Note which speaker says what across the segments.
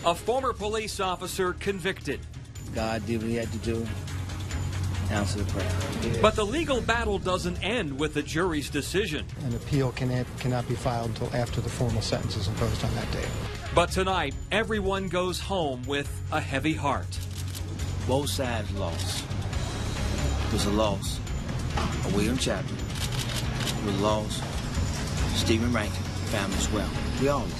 Speaker 1: A former police officer convicted.
Speaker 2: God did what he had to do. Answer the prayer.
Speaker 1: But the legal battle doesn't end with the jury's decision.
Speaker 3: An appeal cannot be filed until after the formal sentence is imposed on that day.
Speaker 1: But tonight, everyone goes home with a heavy heart.
Speaker 2: Both sides lost. It was a loss of William Chapman. It was a loss of Stephen Rankin, family as well. We all lost.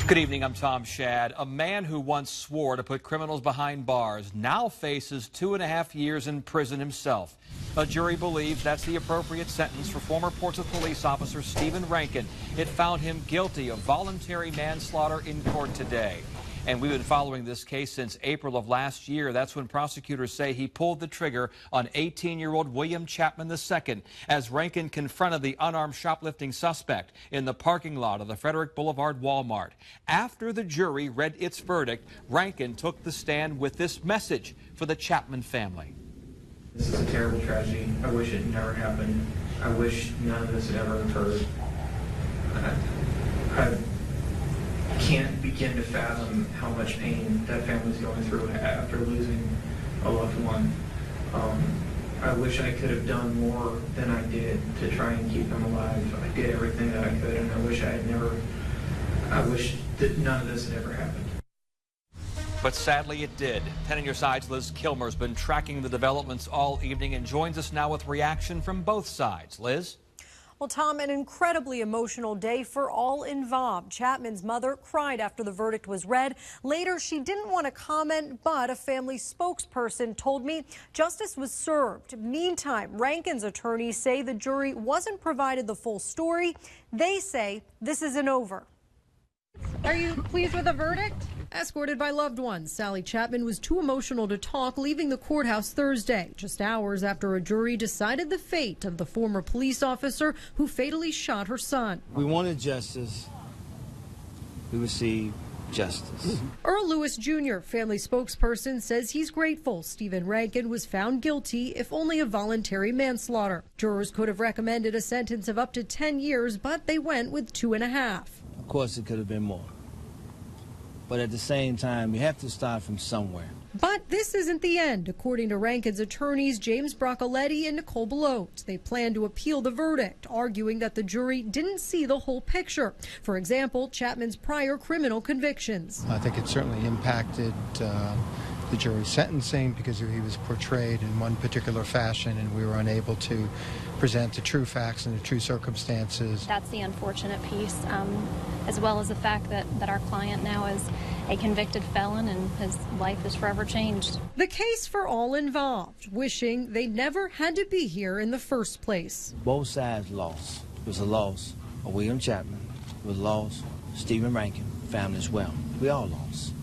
Speaker 1: Good evening, I'm Tom Shad. A man who once swore to put criminals behind bars now faces 2.5 years in prison himself. A jury believes that's the appropriate sentence for former Portsmouth police officer Stephen Rankin. It found him guilty of voluntary manslaughter in court today. And we've been following this case since April of last year. That's when prosecutors say he pulled the trigger on 18-year-old William Chapman II as Rankin confronted the unarmed shoplifting suspect in the parking lot of the Frederick Boulevard Walmart. After the jury read its verdict, Rankin took the stand with this message for the Chapman family.
Speaker 4: This is a terrible tragedy. I wish it never happened. I wish none of this had ever occurred. I can't begin to fathom how much pain that family's going through after losing a loved one. I wish I could have done more than I did to try and keep them alive. I did everything that I could, and I wish that none of this had ever happened.
Speaker 1: But sadly it did. 10 on your side's Liz Kilmer's been tracking the developments all evening and joins us now with reaction from both sides. Liz?
Speaker 5: Well, Tom, an incredibly emotional day for all involved. Chapman's mother cried after the verdict was read. Later, she didn't want to comment, but a family spokesperson told me justice was served. Meantime, Rankin's attorneys say the jury wasn't provided the full story. They say this isn't over.
Speaker 6: Are you pleased with the verdict?
Speaker 5: Escorted by loved ones, Sally Chapman was too emotional to talk, leaving the courthouse Thursday, just hours after a jury decided the fate of the former police officer who fatally shot her son.
Speaker 2: We wanted justice. We received justice.
Speaker 5: Earl Lewis Jr., family spokesperson, says he's grateful Stephen Rankin was found guilty, if only of voluntary manslaughter. Jurors could have recommended a sentence of up to 10 years, but they went with 2.5.
Speaker 2: Of course, it could have been more. But at the same time, you have to start from somewhere.
Speaker 5: But this isn't the end. According to Rankin's attorneys, James Broccoletti and Nicole Belote, they plan to appeal the verdict, arguing that the jury didn't see the whole picture. For example, Chapman's prior criminal convictions.
Speaker 3: I think it certainly impacted the jury's sentencing because he was portrayed in one particular fashion and we were unable to present the true facts and the true circumstances.
Speaker 7: That's the unfortunate piece, as well as the fact that our client now is a convicted felon and his life is forever changed.
Speaker 5: The case for all involved, wishing they never had to be here in the first place.
Speaker 2: Both sides lost. It was a loss of William Chapman. It was a loss of Stephen Rankin, family as well. We all lost.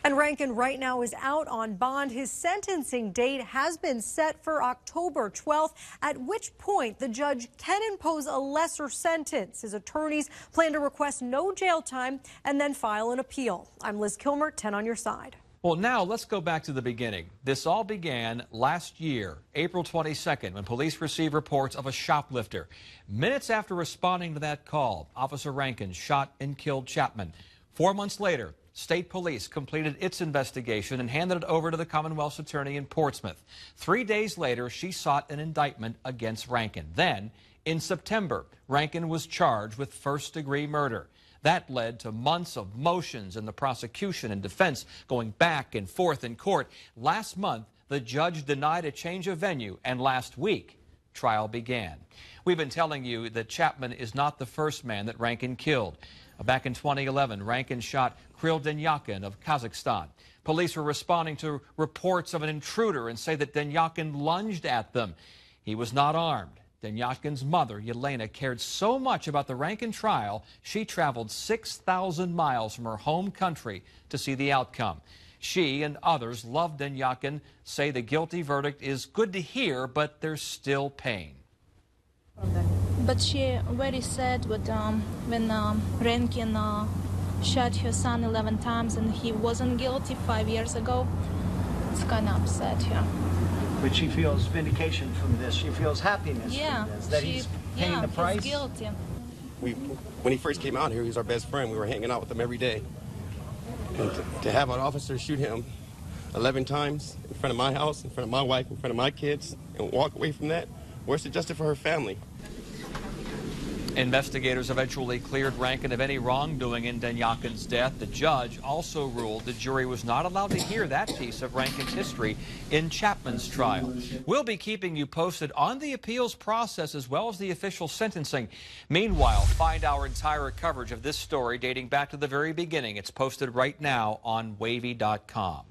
Speaker 5: And Rankin right now is out on bond. His sentencing date has been set for October 12th, at which point the judge can impose a lesser sentence. His attorneys plan to request no jail time and then file an appeal. I'm Liz Kilmer, 10 on your side.
Speaker 1: Well, now let's go back to the beginning. This all began last year, April 22nd, when police received reports of a shoplifter. Minutes after responding to that call, Officer Rankin shot and killed Chapman. 4 months later, State Police completed its investigation and handed it over to the Commonwealth's attorney in Portsmouth. 3 days later, she sought an indictment against Rankin. Then, in September, Rankin was charged with first-degree murder. That led to months of motions in the prosecution and defense going back and forth in court. Last month, the judge denied a change of venue, and last week, trial began. We've been telling you that Chapman is not the first man that Rankin killed. Back in 2011, Rankin shot Kirill Denyakin of Kazakhstan. Police were responding to reports of an intruder and say that Denyakin lunged at them. He was not armed. Denyakin's mother, Yelena, cared so much about the Rankin trial, she traveled 6,000 miles from her home country to see the outcome. She and others loved Denyakin, say the guilty verdict is good to hear, but there's still pain.
Speaker 8: But she very sad with, when Rankin shot her son 11 times and he wasn't guilty 5 years ago. It's kind of upset her.
Speaker 9: But she feels vindication from this. She feels happiness from this, that he's paying the price.
Speaker 8: He's guilty.
Speaker 9: when he first came out here, he was our best friend. We were hanging out with him every day. And to have an officer shoot him 11 times in front of my house, in front of my wife, in front of my kids, and walk away from that, where's the justice for her family?
Speaker 1: Investigators eventually cleared Rankin of any wrongdoing in Denyakin's death. The judge also ruled the jury was not allowed to hear that piece of Rankin's history in Chapman's trial. We'll be keeping you posted on the appeals process as well as the official sentencing. Meanwhile, find our entire coverage of this story dating back to the very beginning. It's posted right now on WAVY.com.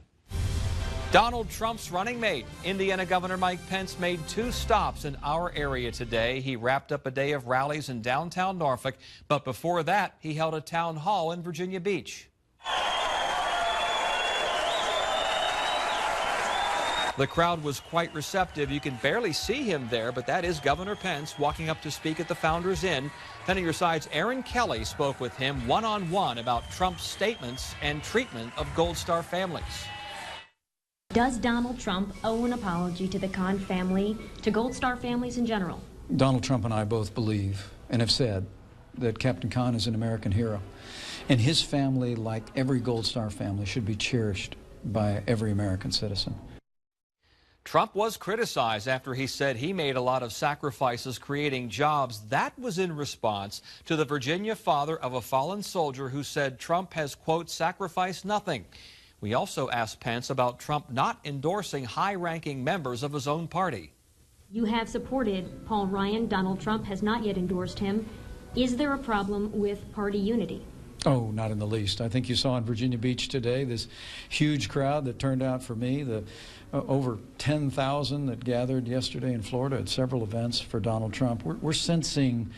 Speaker 1: Donald Trump's running mate, Indiana Governor Mike Pence, made 2 stops in our area today. He wrapped up a day of rallies in downtown Norfolk, but before that, he held a town hall in Virginia Beach. The crowd was quite receptive. You can barely see him there, but that is Governor Pence walking up to speak at the Founders Inn. 10 on your side's Aaron Kelly spoke with him one-on-one about Trump's statements and treatment of Gold Star families.
Speaker 10: Does Donald Trump owe an apology to the Kahn family, to Gold Star families in general?
Speaker 11: Donald Trump and I both believe and have said that Captain Kahn is an American hero. And his family, like every Gold Star family, should be cherished by every American citizen.
Speaker 1: Trump was criticized after he said he made a lot of sacrifices creating jobs. That was in response to the Virginia father of a fallen soldier who said Trump has, quote, sacrificed nothing. We also asked Pence about Trump not endorsing high-ranking members of his own party.
Speaker 10: You have supported Paul Ryan. Donald Trump has not yet endorsed him. Is there a problem with party unity?
Speaker 11: Oh, not in the least. I think you saw in Virginia Beach today this huge crowd that turned out for me, the over 10,000 that gathered yesterday in Florida at several events for Donald Trump. We're sensing,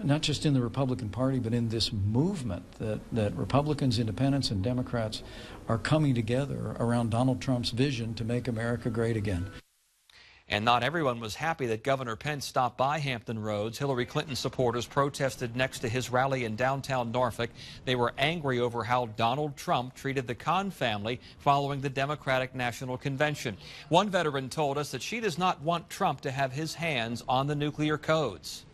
Speaker 11: not just in the Republican Party, but in this movement that Republicans, Independents, and Democrats are coming together around Donald Trump's vision to make America great again.
Speaker 1: And not everyone was happy that Governor Pence stopped by Hampton Roads. Hillary Clinton supporters protested next to his rally in downtown Norfolk. They were angry over how Donald Trump treated the Kahn family following the Democratic National Convention. One veteran told us that she does not want Trump to have his hands on the nuclear codes.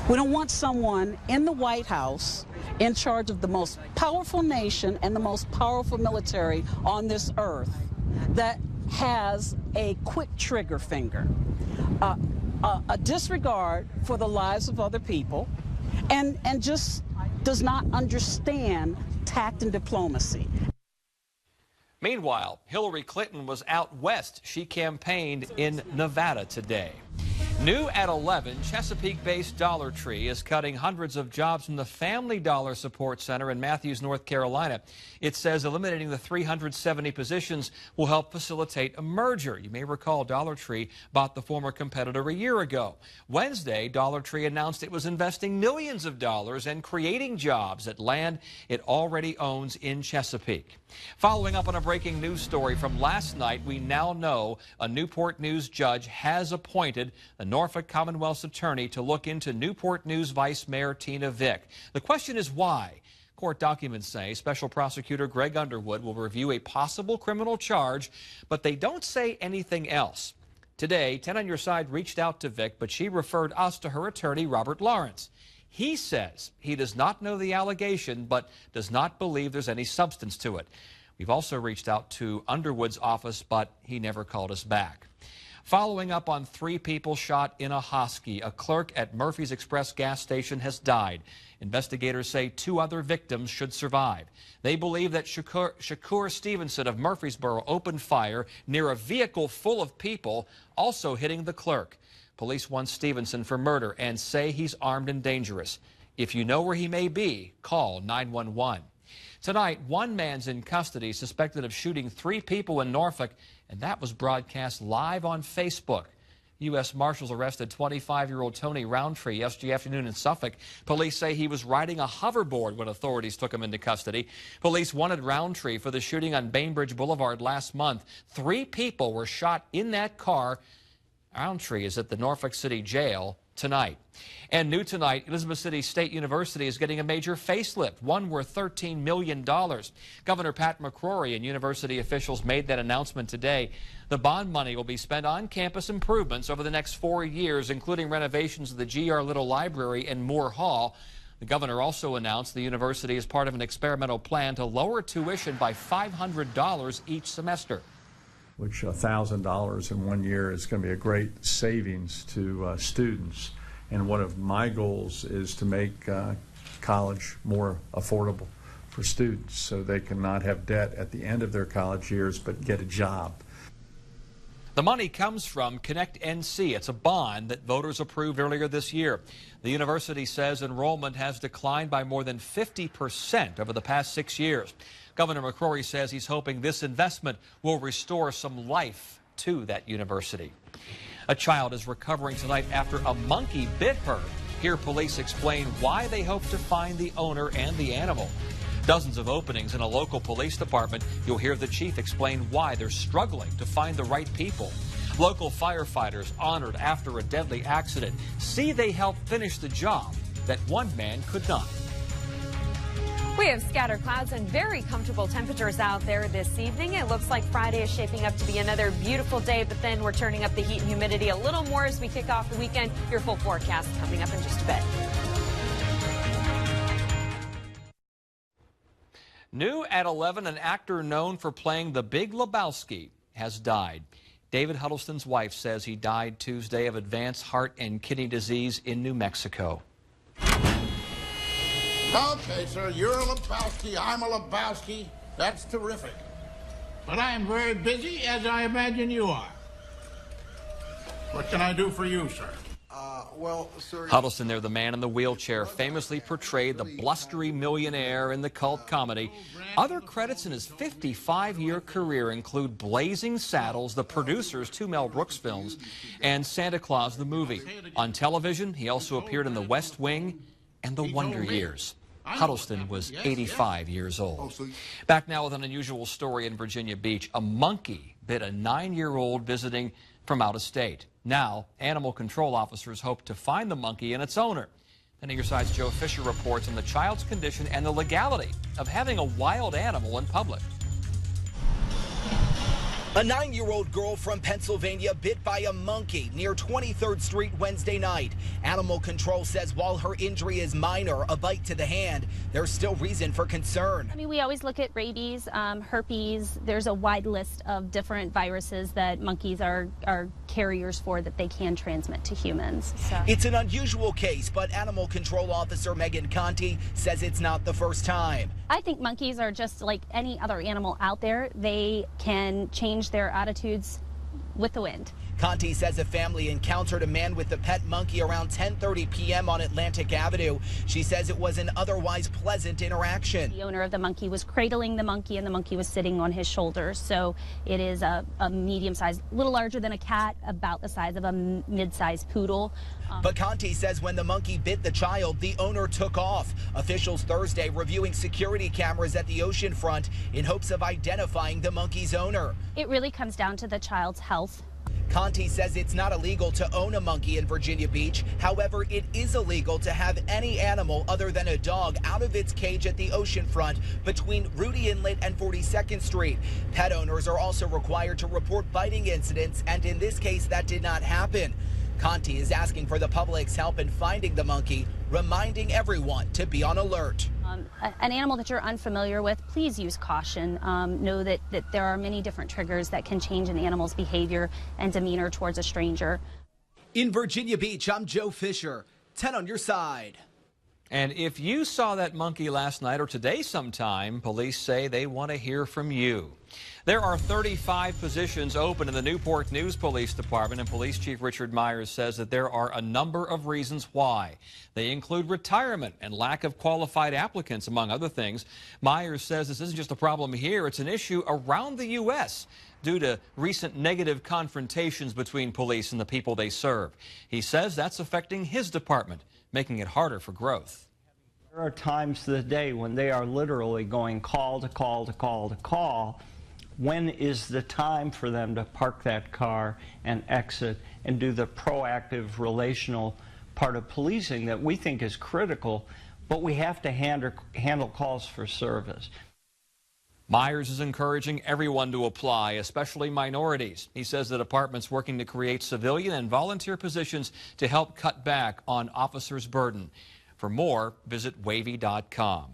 Speaker 12: We don't want someone in the White House in charge of the most powerful nation and the most powerful military on this earth that has a quick trigger finger, a disregard for the lives of other people, and just does not understand tact and diplomacy.
Speaker 1: Meanwhile, Hillary Clinton was out west. She campaigned in Nevada today. New at 11, Chesapeake-based Dollar Tree is cutting hundreds of jobs from the Family Dollar Support Center in Matthews, North Carolina. It says eliminating the 370 positions will help facilitate a merger. You may recall Dollar Tree bought the former competitor a year ago. Wednesday, Dollar Tree announced it was investing millions of dollars and creating jobs at land it already owns in Chesapeake. Following up on a breaking news story from last night, we now know a Newport News judge has appointed the Norfolk Commonwealth's attorney to look into Newport News Vice Mayor Tina Vick. The question is why? Court documents say Special Prosecutor Greg Underwood will review a possible criminal charge, but they don't say anything else. Today, 10 on Your Side reached out to Vick, but she referred us to her attorney, Robert Lawrence. He says he does not know the allegation, but does not believe there's any substance to it. We've also reached out to Underwood's office, but he never called us back. Following up on 3 people shot in a hoskie, a clerk at Murphy's Express gas station has died. Investigators say 2 other victims should survive. They believe that Shakur Stevenson of Murfreesboro opened fire near a vehicle full of people, also hitting the clerk. Police want Stevenson for murder and say he's armed and dangerous. If you know where he may be, call 911. Tonight, one man's in custody suspected of shooting 3 people in Norfolk, and that was broadcast live on Facebook. U.S. Marshals arrested 25-year-old Tony Roundtree yesterday afternoon in Suffolk. Police say he was riding a hoverboard when authorities took him into custody. Police wanted Roundtree for the shooting on Bainbridge Boulevard last month. 3 people were shot in that car. Roundtree is at the Norfolk City Jail tonight. And new tonight, Elizabeth City State University is getting a major facelift, one worth $13 million. Governor Pat McCrory and university officials made that announcement today. The bond money will be spent on campus improvements over the next 4 years, including renovations of the G.R. Little Library and Moore Hall. The governor also announced the university is part of an experimental plan to lower tuition by $500 each semester.
Speaker 13: Which $1,000 in 1 year is going to be a great savings to students. And one of my goals is to make college more affordable for students so they can not have debt at the end of their college years but get a job.
Speaker 1: The money comes from Connect NC. It's a bond that voters approved earlier this year. The university says enrollment has declined by more than 50% over the past 6 years. Governor McCrory says he's hoping this investment will restore some life to that university. A child is recovering tonight after a monkey bit her. Here, police explain why they hope to find the owner and the animal. Dozens of openings in a local police department. You'll hear the chief explain why they're struggling to find the right people. Local firefighters honored after a deadly accident. See, they helped finish the job that one man could not.
Speaker 14: We have scattered clouds and very comfortable temperatures out there this evening. It looks like Friday is shaping up to be another beautiful day, but then we're turning up the heat and humidity a little more as we kick off the weekend. Your full forecast coming up in just a bit.
Speaker 1: New at 11, an actor known for playing the Big Lebowski has died. David Huddleston's wife says he died Tuesday of advanced heart and kidney disease in New Mexico.
Speaker 15: Okay, sir, you're a Lebowski, I'm a Lebowski. That's terrific. But I am very busy, as I imagine you are. What can I do for you, sir?
Speaker 16: Well, sir...
Speaker 1: Huddleston, there, the man in the wheelchair, famously portrayed the blustery millionaire in the cult comedy. Other credits in his 55-year career include Blazing Saddles, the producer's 2 Mel Brooks films, and Santa Claus the movie. On television, he also appeared in The West Wing and The Wonder Years. Huddleston was 85 years old. Back now with an unusual story in Virginia Beach. A monkey bit a 9-year-old visiting from out of state. Now, animal control officers hope to find the monkey and its owner. And your side's Joe Fisher reports on the child's condition and the legality of having a wild animal in public.
Speaker 17: A 9-year-old girl from Pennsylvania bit by a monkey near 23rd Street Wednesday night. Animal control says while her injury is minor, a bite to the hand, there's still reason for concern.
Speaker 7: I mean, we always look at rabies, herpes. There's a wide list of different viruses that monkeys are carriers for that they can transmit to humans. So.
Speaker 17: It's an unusual case, but Animal Control Officer Megan Conti says it's not the first time.
Speaker 7: I think monkeys are just like any other animal out there. They can change their attitudes with the wind.
Speaker 17: Conti says a family encountered a man with a pet monkey around 10:30 p.m. on Atlantic Avenue. She says it was an otherwise pleasant interaction.
Speaker 7: The owner of the monkey was cradling the monkey and the monkey was sitting on his shoulders. So it is a medium-sized, a little larger than a cat, about the size of a mid-sized poodle.
Speaker 17: But Conti says when the monkey bit the child, the owner took off. Officials Thursday reviewing security cameras at the oceanfront in hopes of identifying the monkey's owner.
Speaker 7: It really comes down to the child's health.
Speaker 17: Conti says it's not illegal to own a monkey in Virginia Beach. However, it is illegal to have any animal other than a dog out of its cage at the oceanfront between Rudy Inlet and 42nd Street. Pet owners are also required to report biting incidents, and in this case, that did not happen. Conti is asking for the public's help in finding the monkey, reminding everyone to be on alert.
Speaker 7: An animal that you're unfamiliar with, please use caution. Know that there are many different triggers that can change an animal's behavior and demeanor towards a stranger.
Speaker 17: In Virginia Beach, I'm Joe Fisher, 10 on your side.
Speaker 1: And if you saw that monkey last night or today sometime, police say they want to hear from you. There are 35 positions open in the Newport News Police Department, and Police Chief Richard Myers says that there are a number of reasons why. They include retirement and lack of qualified applicants, among other things. Myers says this isn't just a problem here, it's an issue around the U.S. due to recent negative confrontations between police and the people they serve. He says that's affecting his department, making it harder for growth.
Speaker 18: There are times of the day when they are literally going call to call to call to call. When is the time for them to park that car and exit and do the proactive relational part of policing that we think is critical, but we have to handle calls for service.
Speaker 1: Myers is encouraging everyone to apply, especially minorities. He says the department's working to create civilian and volunteer positions to help cut back on officers' burden. For more, visit WAVY.com.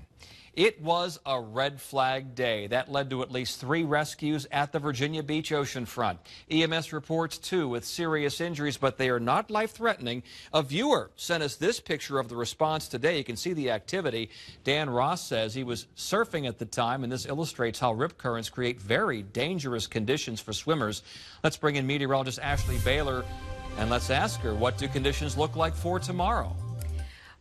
Speaker 1: It was a red flag day. That led to at least 3 rescues at the Virginia Beach oceanfront. EMS reports 2 with serious injuries, but they are not life-threatening. A viewer sent us this picture of the response today. You can see the activity. Dan Ross says he was surfing at the time, and this illustrates how rip currents create very dangerous conditions for swimmers. Let's bring in meteorologist Ashley Baylor, and let's ask her, what do conditions look like for tomorrow?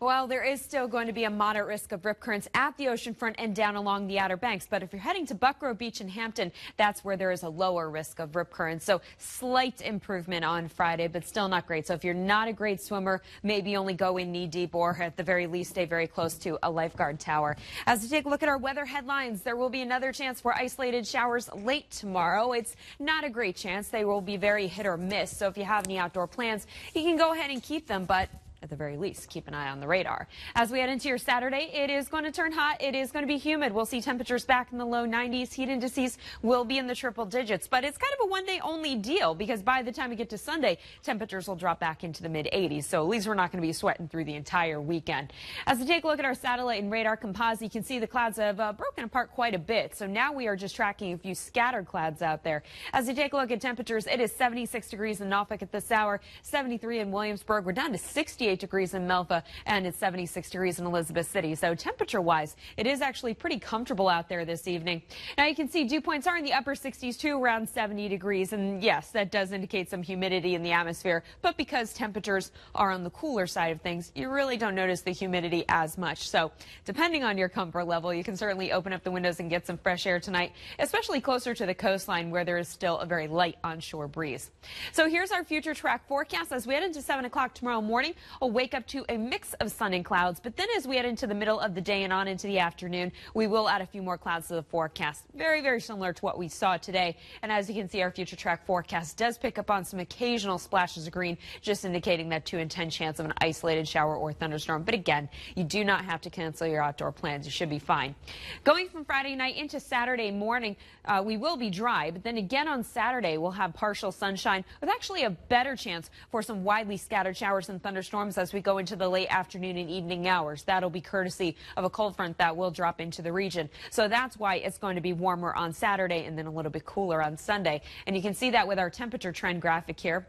Speaker 14: Well, there is still going to be a moderate risk of rip currents at the oceanfront and down along the Outer Banks. But if you're heading to Buckrow Beach in Hampton, that's where there is a lower risk of rip currents. So slight improvement on Friday, but still not great. So if you're not a great swimmer, maybe only go in knee deep, or at the very least stay very close to a lifeguard tower. As we take a look at our weather headlines, there will be another chance for isolated showers late tomorrow. It's not a great chance. They will be very hit or miss. So if you have any outdoor plans, you can go ahead and keep them, but at the very least, keep an eye on the radar. As we head into your Saturday, it is going to turn hot. It is going to be humid. We'll see temperatures back in the low 90s. Heat indices will be in the triple digits. But it's kind of a one-day only deal, because by the time we get to Sunday, temperatures will drop back into the mid-80s. So at least we're not going to be sweating through the entire weekend. As we take a look at our satellite and radar composite, you can see the clouds have broken apart quite a bit. So now we are just tracking a few scattered clouds out there. As we take a look at temperatures, it is 76 degrees in Norfolk at this hour, 73 in Williamsburg. We're down to 68 degrees in Melfa, and it's 76 degrees in Elizabeth City. So temperature-wise, it is actually pretty comfortable out there this evening. Now you can see dew points are in the upper 60s to around 70 degrees. And yes, that does indicate some humidity in the atmosphere. But because temperatures are on the cooler side of things, you really don't notice the humidity as much. So depending on your comfort level, you can certainly open up the windows and get some fresh air tonight, especially closer to the coastline where there is still a very light onshore breeze. So here's our future track forecast. As we head into 7 o'clock tomorrow morning, we'll wake up to a mix of sun and clouds, but then as we head into the middle of the day and on into the afternoon, we will add a few more clouds to the forecast. Very, very similar to what we saw today. And as you can see, our future track forecast does pick up on some occasional splashes of green, just indicating that 2 in 10 chance of an isolated shower or thunderstorm. But again, you do not have to cancel your outdoor plans. You should be fine. Going from Friday night into Saturday morning, we will be dry, but then again on Saturday, we'll have partial sunshine with actually a better chance for some widely scattered showers and thunderstorms as we go into the late afternoon and evening hours. That'll be courtesy of a cold front that will drop into the region. So that's why it's going to be warmer on Saturday and then a little bit cooler on Sunday. And you can see that with our temperature trend graphic here.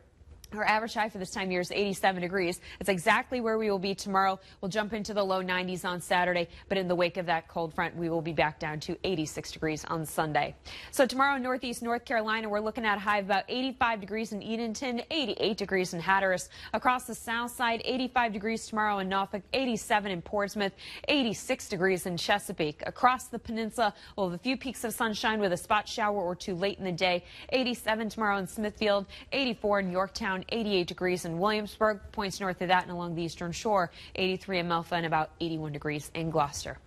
Speaker 14: Our average high for this time of year is 87 degrees. It's exactly where we will be tomorrow. We'll jump into the low 90s on Saturday, but in the wake of that cold front, we will be back down to 86 degrees on Sunday. So tomorrow in northeast North Carolina, we're looking at a high of about 85 degrees in Edenton, 88 degrees in Hatteras. Across the south side, 85 degrees tomorrow in Norfolk, 87 in Portsmouth, 86 degrees in Chesapeake. Across the peninsula, we'll have a few peaks of sunshine with a spot shower or 2 late in the day. 87 tomorrow in Smithfield, 84 in Yorktown, 88 degrees in Williamsburg, points north of that and along the eastern shore, 83 in Melfa, and about 81 degrees in Gloucester.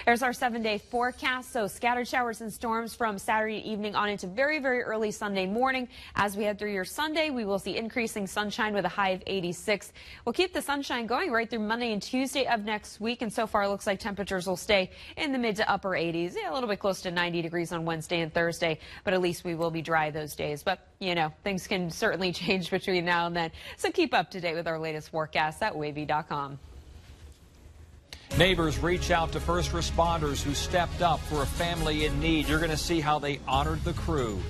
Speaker 14: There's our 7-day forecast. So scattered showers and storms from Saturday evening on into very, very early Sunday morning. As we head through your Sunday, we will see increasing sunshine with a high of 86. We'll keep the sunshine going right through Monday and Tuesday of next week. And so far, it looks like temperatures will stay in the mid to upper 80s. Yeah, a little bit close to 90 degrees on Wednesday and Thursday. But at least we will be dry those days. But, you know, things can certainly change between now and then. So keep up to date with our latest forecast at WAVY.com.
Speaker 1: Neighbors reach out to first responders who stepped up for a family in need. You're going to see how they honored the crew.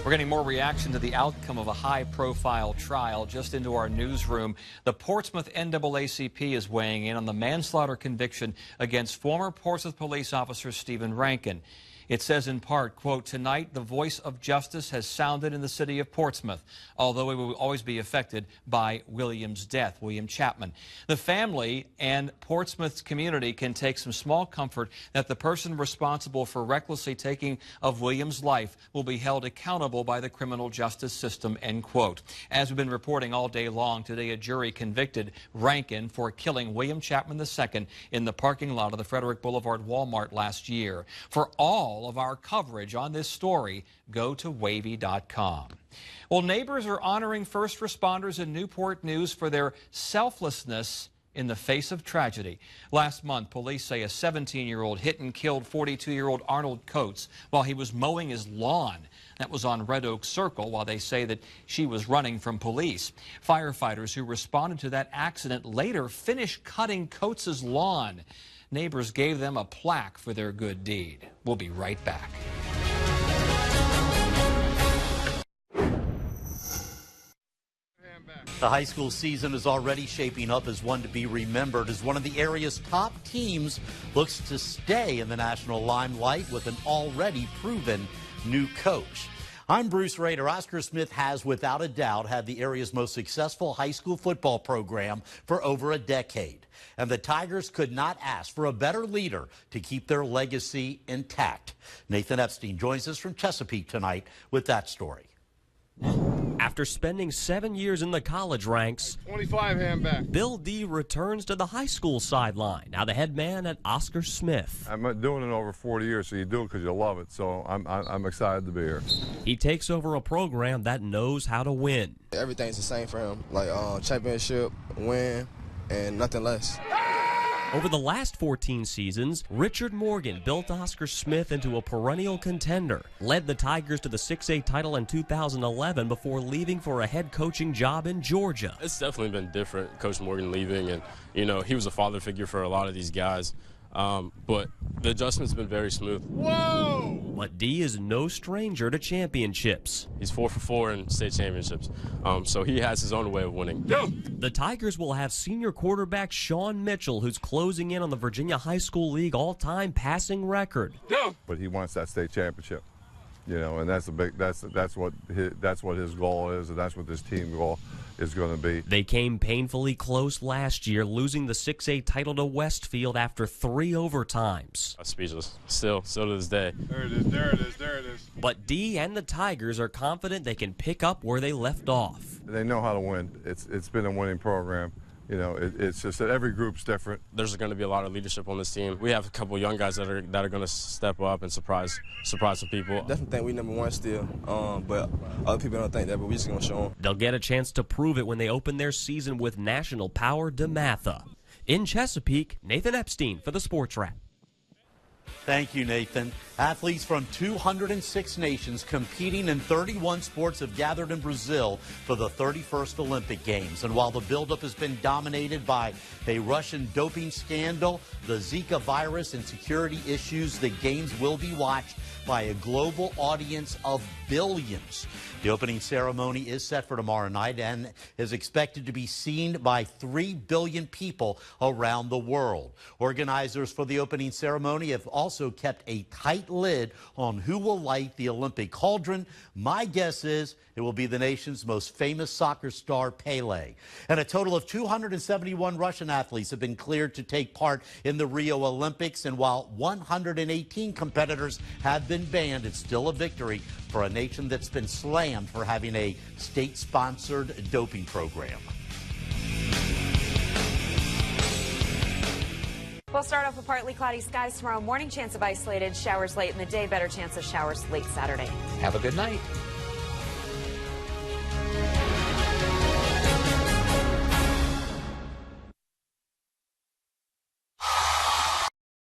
Speaker 1: We're getting more reaction to the outcome of a high-profile trial just into our newsroom. The Portsmouth NAACP is weighing in on the manslaughter conviction against former Portsmouth police officer Stephen Rankin. It says in part, quote, "Tonight, the voice of justice has sounded in the city of Portsmouth, although it will always be affected by William's death," William Chapman. The family and Portsmouth's community can take some small comfort that the person responsible for recklessly taking of William's life will be held accountable by the criminal justice system, end quote. As we've been reporting all day long, today a jury convicted Rankin for killing William Chapman II in the parking lot of the Frederick Boulevard Walmart last year. For all all of our coverage on this story, go to WAVY.com. Well, neighbors are honoring first responders in Newport News for their selflessness in the face of tragedy. Last month, police say a 17-year-old hit and killed 42-year-old Arnold Coates while he was mowing his lawn. That was on Red Oak Circle, while they say that she was running from police. Firefighters who responded to that accident later finished cutting Coates' lawn. Neighbors gave them a plaque for their good deed. We'll be right back.
Speaker 19: The high school season is already shaping up as one to be remembered as one of the area's top teams looks to stay in the national limelight with an already proven new coach. I'm Bruce Rader. Oscar Smith has, without a doubt, had the area's most successful high school football program for over a decade. And the Tigers could not ask for a better leader to keep their legacy intact. Nathan Epstein joins us from Chesapeake tonight with that story.
Speaker 20: After spending 7 years in the college ranks,
Speaker 21: 25 hand back.
Speaker 20: Bill D returns to the high school sideline. Now the head man at Oscar Smith.
Speaker 21: I'm doing it over 40 years, so you do it because you love it. So I'm excited to be here.
Speaker 20: He takes over a program that knows how to win.
Speaker 22: Everything's the same for him, like championship, win, and nothing less.
Speaker 20: Over the last 14 seasons, Richard Morgan built Oscar Smith into a perennial contender, led the Tigers to the 6A title in 2011 before leaving for a head coaching job in Georgia.
Speaker 23: It's definitely been different, Coach Morgan leaving, and, you know, he was a father figure for a lot of these guys. But the adjustment's been very smooth.
Speaker 20: Whoa! But D is no stranger to championships.
Speaker 23: He's 4 for 4 in state championships, so he has his own way of winning.
Speaker 20: The Tigers will have senior quarterback Sean Mitchell, who's closing in on the Virginia High School League all-time passing record.
Speaker 21: But he wants that state championship, you know, and that's what his goal is, and that's what this team goal is going to be.
Speaker 20: They came painfully close last year, losing the 6A title to Westfield after 3 overtimes.
Speaker 23: Speechless. Still to this day.
Speaker 21: There it is, there it is, there it is.
Speaker 20: But D and the Tigers are confident they can pick up where they left off.
Speaker 21: They know how to win. It's been a winning program. You know, it's just that every group's different.
Speaker 23: There's going to be a lot of leadership on this team. We have a couple young guys that are going to step up and surprise some people.
Speaker 22: Definitely think we #1 still, but other people don't think that, but we just going to show them.
Speaker 20: They'll get a chance to prove it when they open their season with national power DeMatha. In Chesapeake, Nathan Epstein for the Sports Wrap.
Speaker 19: Thank you, Nathan. Athletes from 206 nations competing in 31 sports have gathered in Brazil for the 31st Olympic Games. And while the buildup has been dominated by a Russian doping scandal, the Zika virus, and security issues, the Games will be watched by a global audience of billions. The opening ceremony is set for tomorrow night and is expected to be seen by 3 billion people around the world. Organizers for the opening ceremony have also kept a tight lid on who will light the Olympic cauldron. My guess is it will be the nation's most famous soccer star, Pele. And a total of 271 Russian athletes have been cleared to take part in the Rio Olympics. And while 118 competitors have been banned, it's still a victory for a nation that's been slammed for having a state-sponsored doping program.
Speaker 14: We'll start off with partly cloudy skies tomorrow morning. Chance of isolated showers late in the day. Better chance of showers late Saturday.
Speaker 1: Have a good night.